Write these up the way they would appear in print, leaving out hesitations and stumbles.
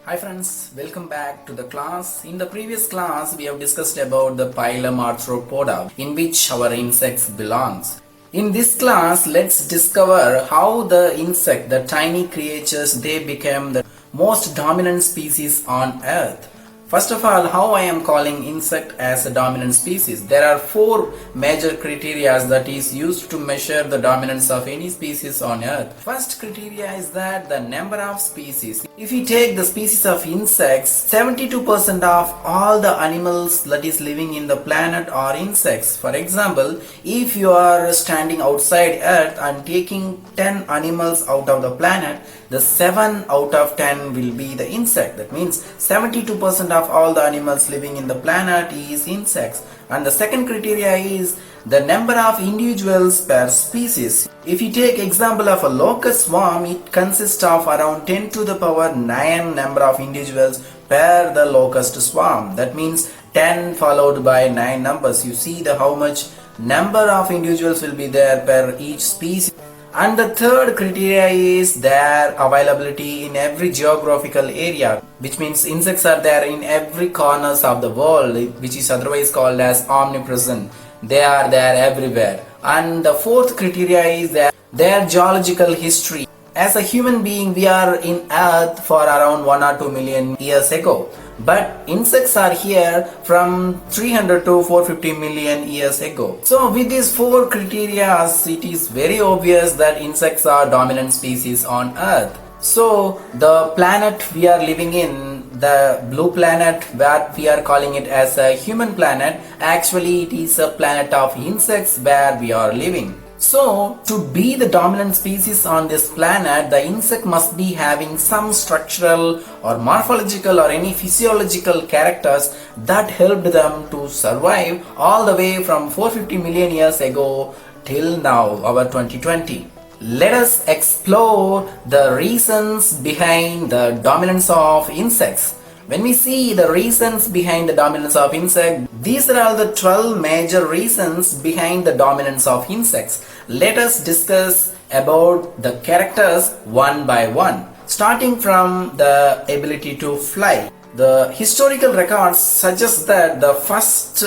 Hi friends, welcome back to the class. In the previous class, we have discussed about the phylum Arthropoda, in which our insects belongs. In this class, let's discover how the insect, the tiny creatures, they became the most dominant species on earth. First of all, how I am calling insect as a dominant species? There are four major criteria that is used to measure the dominance of any species on earth. First criteria is that the number of species. If we take the species of insects, 72% of all the animals that is living in the planet are insects. For example, if you are standing outside earth and taking 10 animals out of the planet, the 7 out of 10 will be the insect. That means 72% of all the animals living in the planet is insects. And the second criteria is the number of individuals per species. If you take example of a locust swarm, it consists of around 10 to the power 9 number of individuals per the locust swarm. That means 10 followed by 9 numbers. You see how much number of individuals will be there per each species. And the third criteria is their availability in every geographical area, which means insects are there in every corners of the world, which is otherwise called as omnipresent. They are there everywhere. And the fourth criteria is their geological history. As a human being, we are in earth for around 1 or 2 million years ago. But insects are here from 300 to 450 million years ago. So with these four criteria, it is very obvious that insects are dominant species on earth. So the planet we are living in, the blue planet, where we are calling it as a human planet, actually it is a planet of insects where we are living. So, to be the dominant species on this planet, the insect must be having some structural or morphological or any physiological characters that helped them to survive all the way from 450 million years ago till now, our 2020. Let us explore the reasons behind the dominance of insects. When we see the reasons behind the dominance of insects, these are all the 12 major reasons behind the dominance of insects. Let us discuss about the characters one by one, starting from the ability to fly. The historical records suggest that the first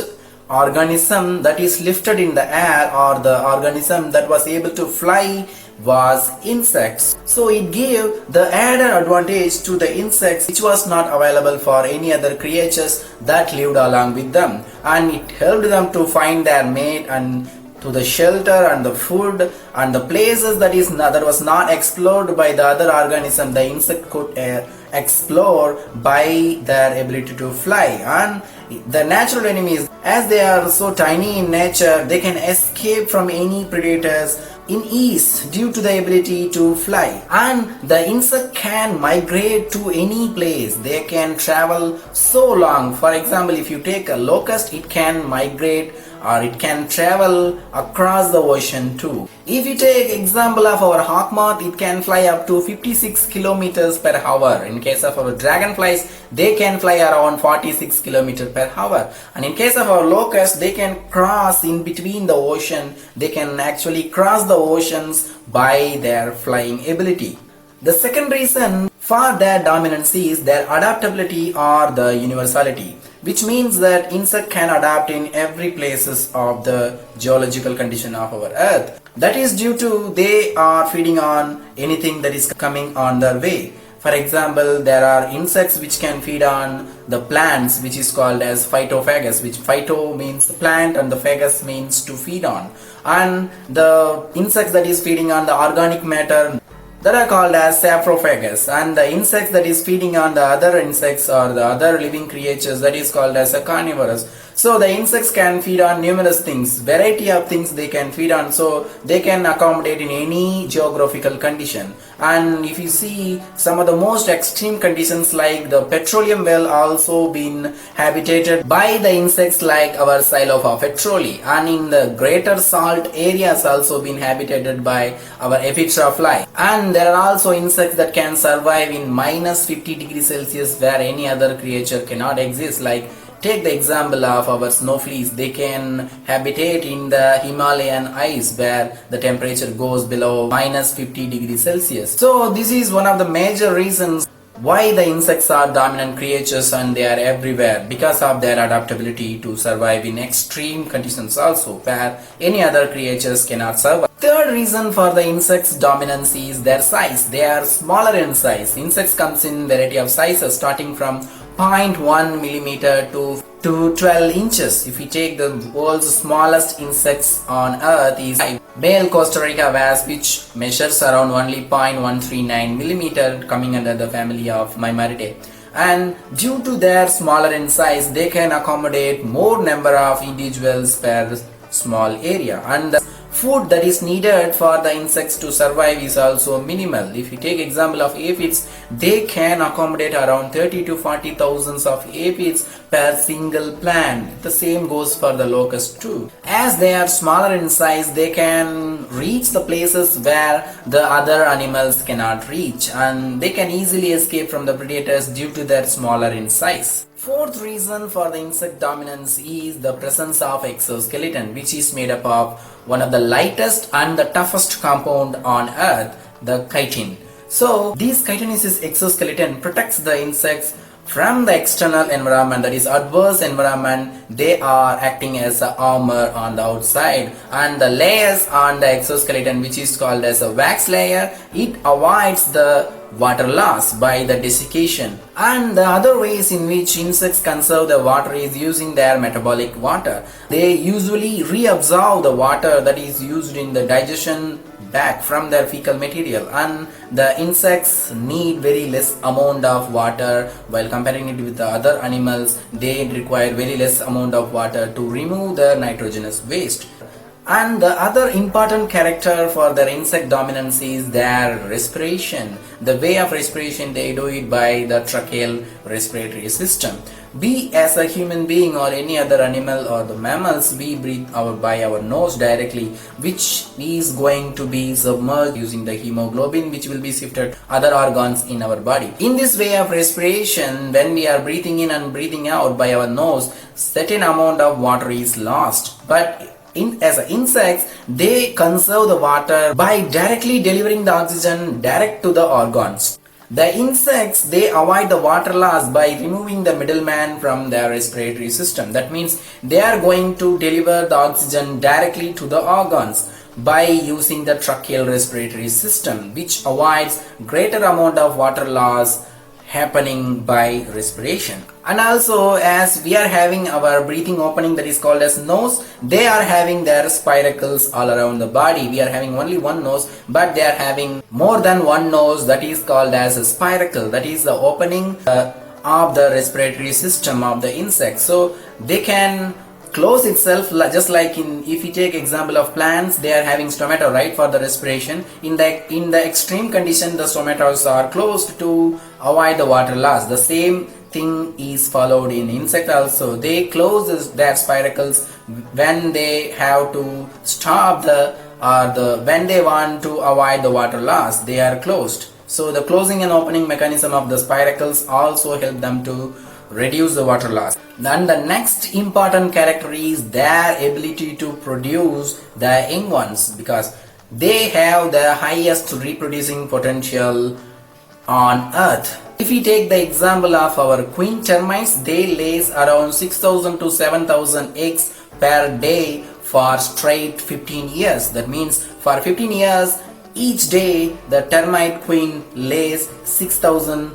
organism that is lifted in the air, or the organism that was able to fly, was insects. So it gave the added advantage to the insects, which was not available for any other creatures that lived along with them, and it helped them to find their mate and to the shelter and the food and the places that was not explored by the other organism. The insect could explore by their ability to fly. And the natural enemies, as they are so tiny in nature, they can escape from any predators in ease due to the ability to fly. And the insect can migrate to any place. They can travel so long. For example, if you take a locust, it can migrate or it can travel across the ocean too. If you take example of our hawk moth, it can fly up to 56 kilometers per hour. In case of our dragonflies, they can fly around 46 kilometers per hour. And in case of our locust, they can cross in between the ocean. They can actually cross the oceans by their flying ability. The second reason for their dominance is their adaptability or the universality, which means that insect can adapt in every places of the geological condition of our earth. That is due to they are feeding on anything that is coming on their way. For example, there are insects which can feed on the plants, which is called as phytophagus, which phyto means plant and the phagus means to feed on. And the insects that is feeding on the organic matter, that are called as saprophagus, and the insects that is feeding on the other insects or the other living creatures, that is called as a carnivorous. So the insects can feed on numerous things, variety of things they can feed on, so they can accommodate in any geographical condition. And if you see some of the most extreme conditions, like the petroleum well also been habitated by the insects like our Xylopha petroli, and in the greater salt areas also been habitated by our Epitra fly. And there are also insects that can survive in minus 50 degrees Celsius where any other creature cannot exist, like take the example of our snow fleas. They can habitate in the Himalayan ice where the temperature goes below minus 50 degrees Celsius. So this is one of the major reasons Why the insects are dominant creatures and they are everywhere? Because of their adaptability to survive in extreme conditions also, where any other creatures cannot survive. Third reason for the insects dominance is their size. They are smaller in size. Insects comes in variety of sizes starting from 0.1 millimeter to 12 inches. If we take the world's smallest insects on earth is male Costa Rica wasp, which measures around only 0.139 millimeter, coming under the family of Mimaridae. And due to their smaller in size, they can accommodate more number of individuals per small area, and the food that is needed for the insects to survive is also minimal. If you take example of aphids, they can accommodate around 30 to 40 thousands of aphids per single plant. The same goes for the locusts too. As they are smaller in size, they can reach the places where the other animals cannot reach, and they can easily escape from the predators due to their smaller in size. Fourth reason for the insect dominance is the presence of exoskeleton, which is made up of one of the lightest and the toughest compound on earth, the chitin. So this chitinous exoskeleton protects the insects from the external environment, that is adverse environment. They are acting as a armor on the outside, and the layers on the exoskeleton, which is called as a wax layer, it avoids the water loss by the desiccation. And the other ways in which insects conserve the water is using their metabolic water. They usually reabsorb the water that is used in the digestion back from their fecal material, and the insects need very less amount of water. While comparing it with the other animals, they require very less amount of water to remove the nitrogenous waste. And the other important character for their insect dominance is their respiration. The way of respiration, they do it by the tracheal respiratory system. We as a human being or any other animal or the mammals, we breathe by our nose directly, which is going to be submerged using the hemoglobin, which will be shifted other organs in our body. In this way of respiration, when we are breathing in and breathing out by our nose, certain amount of water is lost. But as insects, they conserve the water by directly delivering the oxygen direct to the organs. The insects, they avoid the water loss by removing the middleman from their respiratory system. That means they are going to deliver the oxygen directly to the organs by using the tracheal respiratory system, which avoids greater amount of water loss happening by respiration. And also, as we are having our breathing opening that is called as nose, they are having their spiracles all around the body. We are having only one nose, but they are having more than one nose, that is called as a spiracle. That is the opening of the respiratory system of the insect. So they can close itself, just like if you take example of plants, they are having stomata, right, for the respiration. In the extreme condition, the stomatas are closed to avoid the water loss. The same thing is followed in insect also. They close their spiracles when they have to stop when they want to avoid the water loss. They are closed. So the closing and opening mechanism of the spiracles also help them to reduce the water loss. Then the next important character is their ability to produce the young ones, because they have the highest reproducing potential on earth. If we take the example of our queen termites, they lays around 6,000 to 7,000 eggs per day for straight 15 years. That means for 15 years, each day the termite queen lays 6,000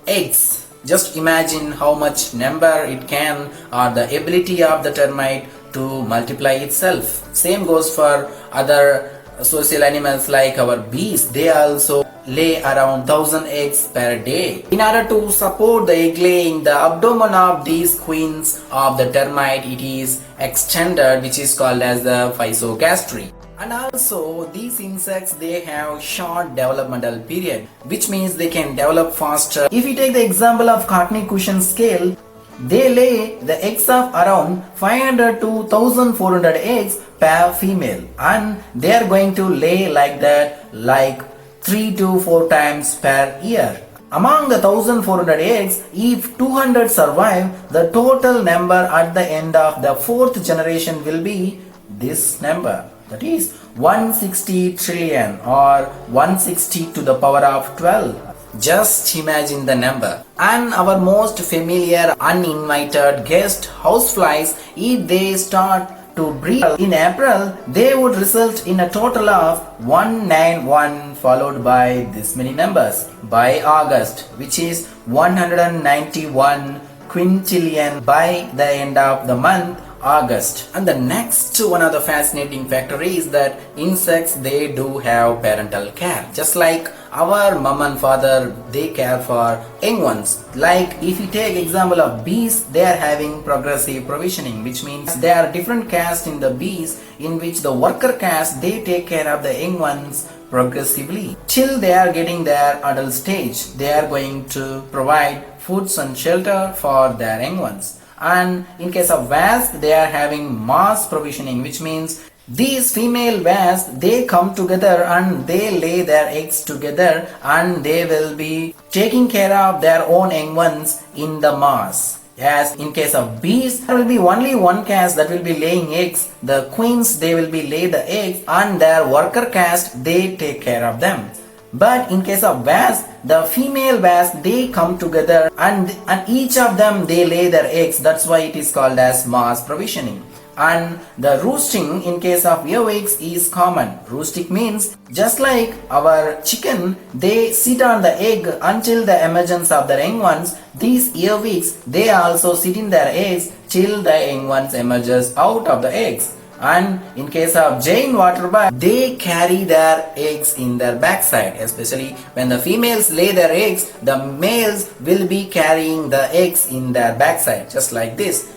eggs. Just imagine how much number it can, or the ability of the termite to multiply itself. Same goes for other social animals like our bees. They also lay around 1,000 eggs per day. In order to support the egg laying, the abdomen of these queens of the termite, it is extended, which is called as the physogastry. And also, these insects, they have short developmental period, which means they can develop faster. If we take the example of Courtney cushion scale, they lay the eggs of around 500 to 1,400 eggs per female, and they are going to lay like that, like 3 to 4 times per year. Among the 1,400 eggs, if 200 survive, the total number at the end of the 4th generation will be this number. That is 160 trillion or 160 to the power of 12. Just imagine the number. And our most familiar uninvited guest, houseflies, if they start to breed in April, they would result in a total of 191 followed by this many numbers by August, which is 191 quintillion by the end of the month August. And the next one of the fascinating factor is that insects, they do have parental care. Just like our mom and father, they care for young ones. Like if you take example of bees, they are having progressive provisioning, which means there are different castes in the bees in which the worker caste, they take care of the young ones progressively till they are getting their adult stage. They are going to provide foods and shelter for their young ones. And in case of wasps, they are having mass provisioning, which means these female wasps, they come together and they lay their eggs together and they will be taking care of their own young ones in the mass. As in case of bees, there will be only one caste that will be laying eggs. The queens, they will be lay the eggs and their worker caste, they take care of them. But in case of wasps, the female wasps, they come together and each of them, they lay their eggs. That's why it is called as mass provisioning. And the roosting in case of earwigs is common. Roosting means just like our chicken, they sit on the egg until the emergence of the young ones. These earwigs, they also sit in their eggs till the young ones emerges out of the eggs. And in case of giant water bug, they carry their eggs in their backside. Especially when the females lay their eggs, the males will be carrying the eggs in their backside, just like this,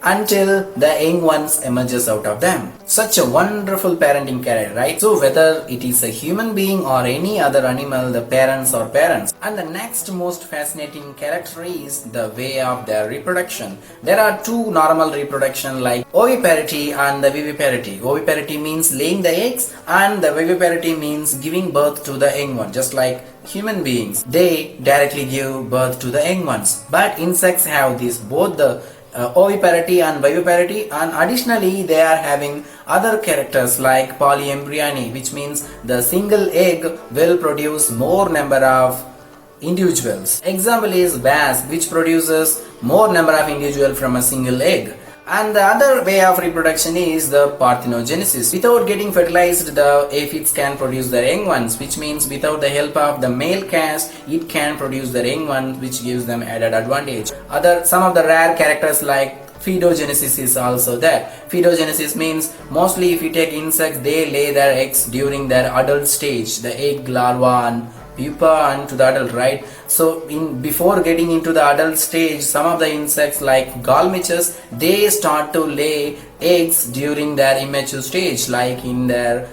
until the young ones emerges out of them. Such a wonderful parenting care, right? So whether it is a human being or any other animal, the parents are parents. And the next most fascinating character is the way of their reproduction. There are two normal reproduction like oviparity and the viviparity. Oviparity means laying the eggs and the viviparity means giving birth to the young one. Just like human beings, they directly give birth to the young ones. But insects have this, both the oviparity and viviparity, and additionally they are having other characters like polyembryony, which means the single egg will produce more number of individuals. Example is wasp, which produces more number of individuals from a single egg. And the other way of reproduction is the parthenogenesis. Without getting fertilized, the aphids can produce their young ones, which means without the help of the male caste, it can produce their young ones, which gives them added advantage. Some of the rare characters like phytogenesis is also there. Phytogenesis means mostly if you take insects, they lay their eggs during their adult stage, the egg, larva and pupa and to the adult, right? So before getting into the adult stage, some of the insects like gallmiches, they start to lay eggs during their immature stage, like in their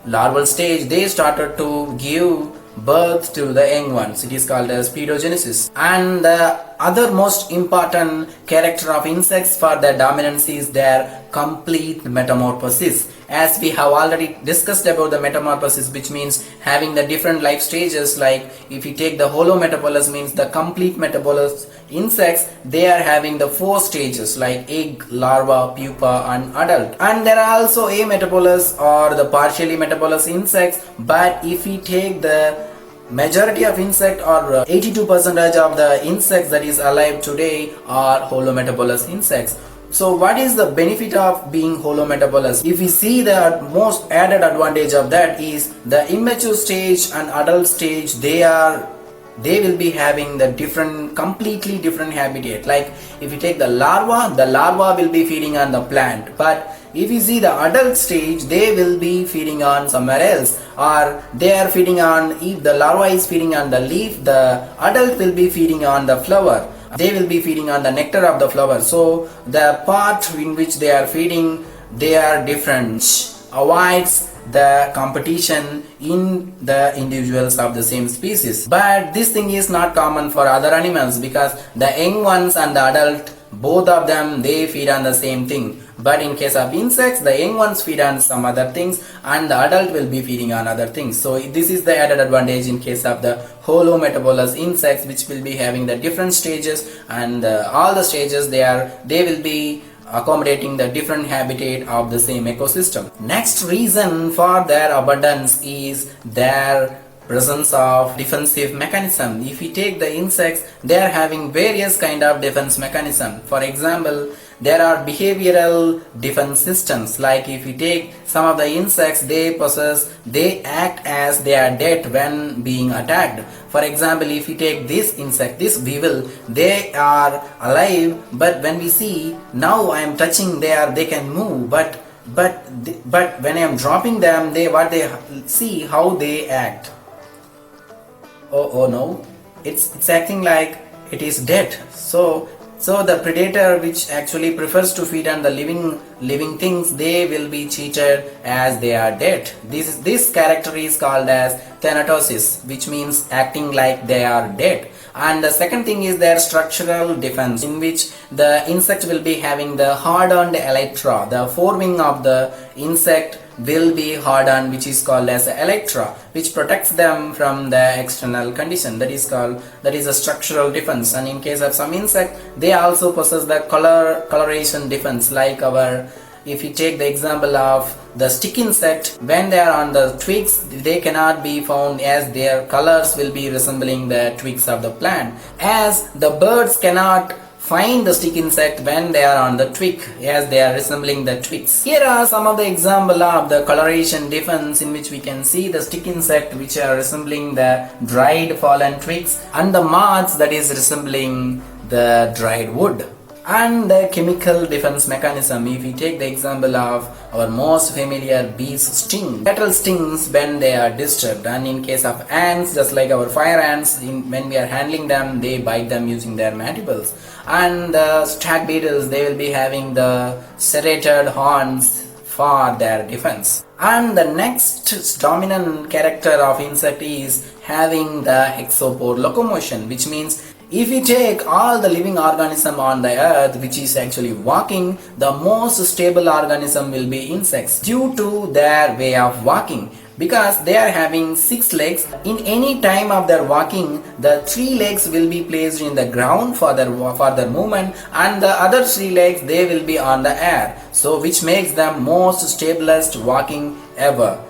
larval stage they started to give birth to the young ones. It is called as phytogenesis. And the other most important character of insects for their dominance is their complete metamorphosis. As we have already discussed about the metamorphosis, which means having the different life stages, like if you take the holometabolous, means the complete metabolous insects, they are having the 4 stages like egg, larva, pupa and adult. And there are also ametabolous or the partially metabolous insects, but if we take the majority of insect or 82% of the insects that is alive today are holometabolous insects. So what is the benefit of being holometabolous? If we see the most added advantage of that is the immature stage and adult stage, they will be having the completely different habitat. Like if you take the larva will be feeding on the plant, but if you see the adult stage, they will be feeding on somewhere else, or they are feeding on, if the larva is feeding on the leaf, the adult will be feeding on the flower. They will be feeding on the nectar of the flower. So the part in which they are feeding, they are different. Avoids the competition in the individuals of the same species. But this thing is not common for other animals, because the young ones and the adult, both of them, they feed on the same thing. But in case of insects, the young ones feed on some other things and the adult will be feeding on other things. So this is the added advantage in case of the holometabolous insects, which will be having the different stages, and all the stages they will be accommodating the different habitat of the same ecosystem. Next reason for their abundance is their presence of defensive mechanism. If we take the insects, they are having various kind of defense mechanism. For example, there are behavioral defense systems. Like if we take some of the insects, they act as they are dead when being attacked. For example, if we take this insect, this beetle, they are alive, but when we see, now I am touching, they can move, but when I am dropping them, they see how they act. Oh no, it's acting like it is dead. So the predator, which actually prefers to feed on the living things, they will be treated as they are dead. This character is called as thanatosis, which means acting like they are dead. And the second thing is their structural defense, in which the insect will be having the hardened elytra. The forewing of the insect will be hardened, which is called as elytra, which protects them from the external condition. That is a structural defense. And in case of some insect, they also possess the coloration defense. Like if you take the example of the stick insect, when they are on the twigs, they cannot be found as their colors will be resembling the twigs of the plant, as the birds cannot find the stick insect when they are on the twig, as they are resembling the twigs. Here are some of the example of the coloration defense, in which we can see the stick insect which are resembling the dried fallen twigs, and the moths that is resembling the dried wood. And the chemical defense mechanism, if we take the example of our most familiar bees sting. Cattle stings when they are disturbed, and in case of ants, just like our fire ants, when we are handling them, they bite them using their mandibles. And the stag beetles, they will be having the serrated horns for their defense. And the next dominant character of insect is having the hexapod locomotion, which means if we take all the living organism on the earth which is actually walking, the most stable organism will be insects, due to their way of walking, because they are having 6 legs. In any time of their walking, the 3 legs will be placed in the ground for their movement, and the other 3 legs, they will be on the air, so which makes them most stablest walking ever.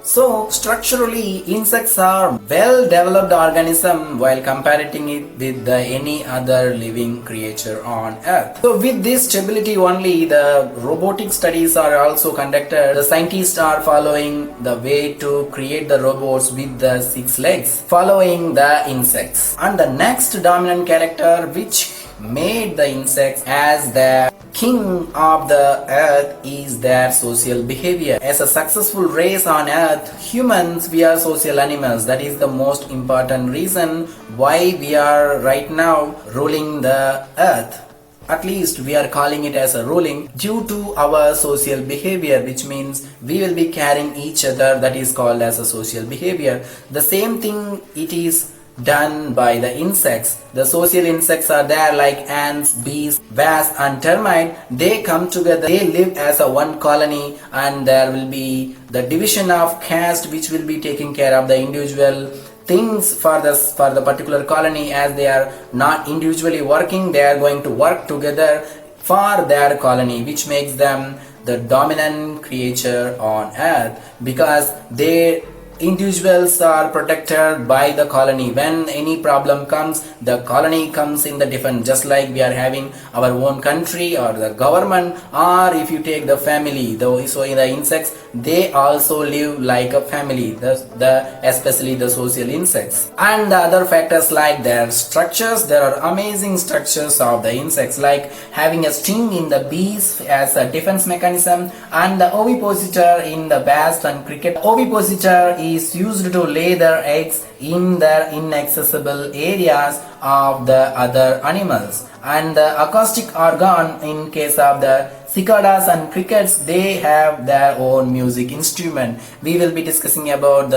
So structurally, insects are well developed organism while comparing it with any other living creature on earth. So with this stability only, the robotic studies are also conducted. The scientists are following the way to create the robots with the 6 legs, following the insects. And the next dominant character which made the insects as the king of the earth is their social behavior. As a successful race on earth, humans, we are social animals. That is the most important reason why we are right now ruling the earth. At least we are calling it as a ruling, due to our social behavior, which means we will be carrying each other. That is called as a social behavior. The same thing it is done by the insects. The social insects are there, like ants, bees, wasps and termite. They come together, they live as a one colony, and there will be the division of caste which will be taking care of the individual things for the particular colony. As they are not individually working, they are going to work together for their colony, which makes them the dominant creature on earth, because they individuals are protected by the colony. When any problem comes, the colony comes in the defense, just like we are having our own country or the government, or if you take the family, so in the insects, they also live like a family, especially the social insects. And the other factors like their structures, there are amazing structures of the insects, like having a sting in the bees as a defense mechanism, and the ovipositor in the wasp and cricket. Ovipositor is used to lay their eggs in their inaccessible areas of the other animals. And the acoustic organ, in case of the cicadas and crickets, they have their own music instrument. We will be discussing about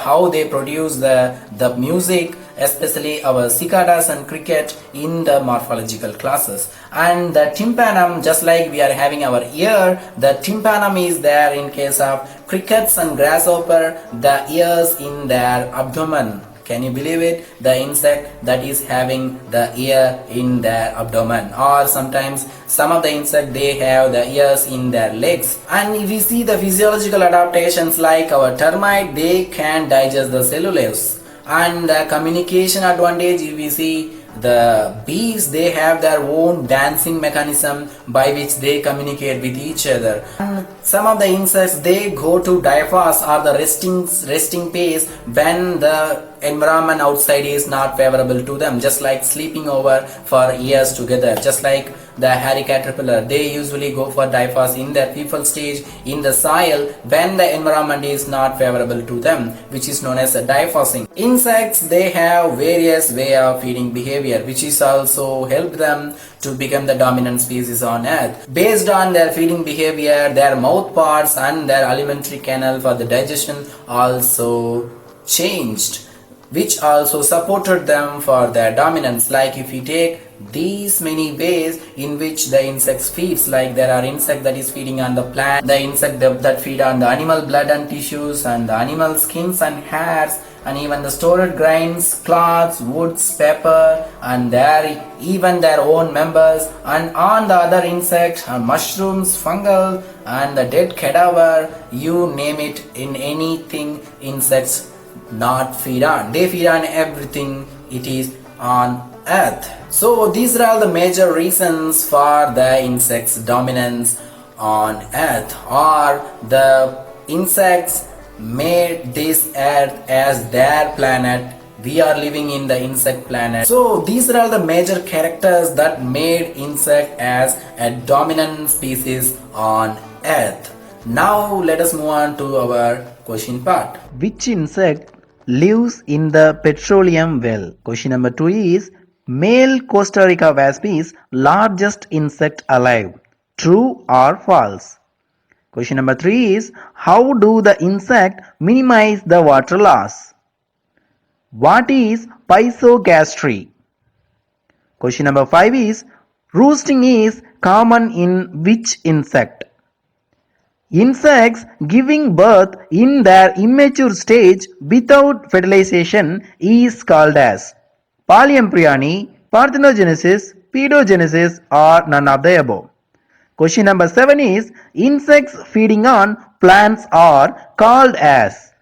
how they produce the music, especially our cicadas and cricket, in the morphological classes. And the tympanum, just like we are having our ear, the tympanum is there in case of crickets and grasshopper, the ears in their abdomen. Can you believe it? The insect that is having the ear in their abdomen, or sometimes some of the insect they have the ears in their legs. And if we see the physiological adaptations like our termite, they can digest the cellulose. And the communication advantage, if we see the bees, they have their own dancing mechanism by which they communicate with each other. And some of the insects, they go to diapause or the resting pace when the environment outside is not favorable to them, just like sleeping over for years together. Just like the hairy caterpillar, they usually go for diapause in their pupal stage in the soil when the environment is not favorable to them, which is known as diaphausing. Insects, they have various way of feeding behavior, which is also helped them to become the dominant species on earth. Based on their feeding behavior, their mouth parts and their alimentary canal for the digestion also changed, which also supported them for their dominance. Like if you take these many ways in which the insects feeds, like there are insects that is feeding on the plant, the insect that feed on the animal blood and tissues and the animal skins and hairs, and even the stored grains, cloths, woods, pepper, and even their own members. And on the other insects, mushrooms, fungal, and the dead cadaver, you name it, in anything insects not feed on. They feed on everything it is on earth. So these are all the major reasons for the insects' dominance on earth, or the insects made this earth as their planet. We are living in the insect planet. So these are all the major characters that made insect as a dominant species on earth. Now let us move on to our question part. Which insect lives in the petroleum well? Question number 2 is, male Costa Rica wasp is largest insect alive. True or false? Question number 3 is, how do the insect minimize the water loss? What is pysogastry? Question number 5 is, roosting is common in which insect? Insects giving birth in their immature stage without fertilization is called as polyembryony, parthenogenesis, pedogenesis, or none of the above. Question number 7 is, insects feeding on plants are called as.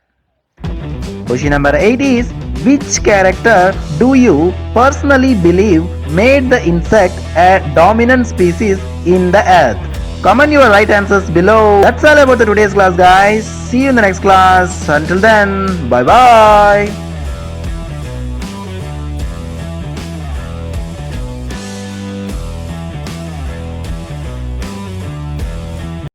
Question number 8 is, which character do you personally believe made the insect a dominant species in the earth? Comment your right answers below. That's all about the today's class, guys. See you in the next class. Until then, bye bye.